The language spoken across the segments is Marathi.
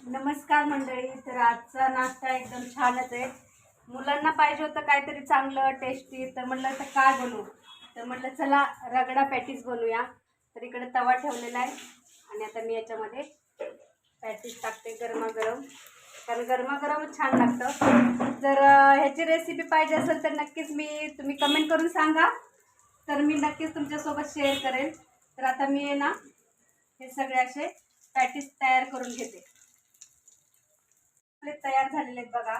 नमस्कार मंडळी. तर आजचा नाश्ता एकदम छानच आहे. मुलांना पाहिजे होतं काहीतरी चांगलं टेस्टी, तर म्हटलं तर काय बनवू. तर म्हटलं चला रगडा पॅटीस बनवूया. तर इकडे तवा ठेवलेला आहे आणि आता मी याच्यामध्ये पॅटीस टाकते गरमागरम, कारण गरमागरमच छान लागतं. जर ह्याची रेसिपी पाहिजे असेल तर नक्कीच तुम्ही कमेंट करून सांगा, तर मी नक्कीच तुमच्यासोबत शेअर करेल. तर आता मी आहे ना हे सगळे असे पॅटीस तयार करून घेते. तयार झालेले आहेत बघा.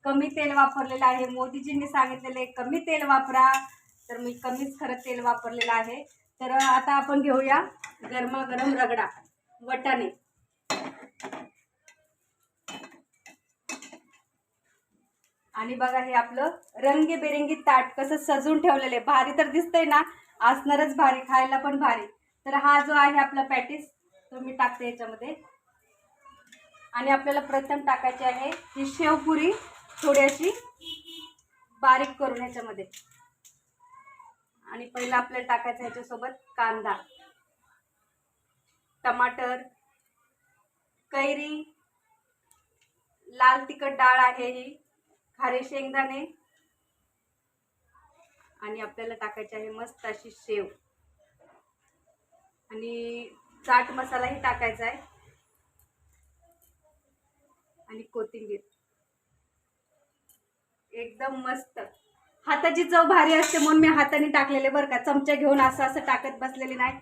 कमी तेल वापरलेलं आहे. मोदीजींनी सांगितलेले कमी तेल वापरा, तर मी कमीच खरं तेल वापरलेलं आहे. तर आता आपण घेऊया गरमागरम रगडा वटाणे. आणि बघा हे आपलं रंगीबेरंगी ताट कसं सजून ठेवलेलं आहे. भारी तर दिसतंय ना, असणारच भारी, खायला पण भारी. तर हा जो आहे आपला पॅटीस तो मी टाकते याच्यामध्ये. आणि आपल्याला प्रथम टाकायची आहे ही शेवपुरी, थोडी अशी बारीक करून ह्याच्यामध्ये. आणि पहिला आपल्याला टाकायचं ह्याच्यासोबत कांदा, टमाटर, कैरी, लाल तिखट डाळ आहे ही, खारे शेंगदाणे, आणि आपल्याला टाकायची आहे मस्त अशी शेव, आणि चाट मसालाही टाकायचा आहे, आणि कोथिंबीर. एकदम मस्त. हाताची चव भारी असते म्हणून मी हाताने टाकलेले बरं का, चमचा घेऊन असं असं टाकत बसलेली नाही.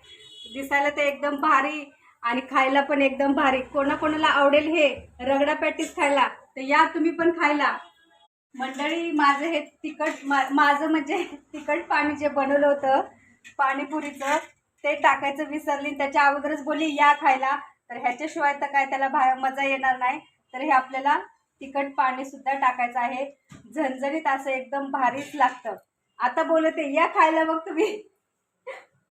दिसायला ते एकदम भारी आणि खायला पण एकदम भारी. कोणाकोणाला आवडेल हे रगडा पॅटीस खायला, तर या तुम्ही पण खायला. मंडळी माझं हे माझं म्हणजे तिखट पाणी जे बनवलं होतं पाणीपुरीचं, ते टाकायचं विसरली. त्याच्या अगोदरच बोलली या खायला, तर ह्याच्याशिवाय तर काय त्याला मजा येणार नाही. तर हे आपल्याला तिखट पाणी सुद्धा टाकायचं आहे. झणझणीत असं एकदम भारीच लागतं. आता बोलते या खायला, मग तुम्ही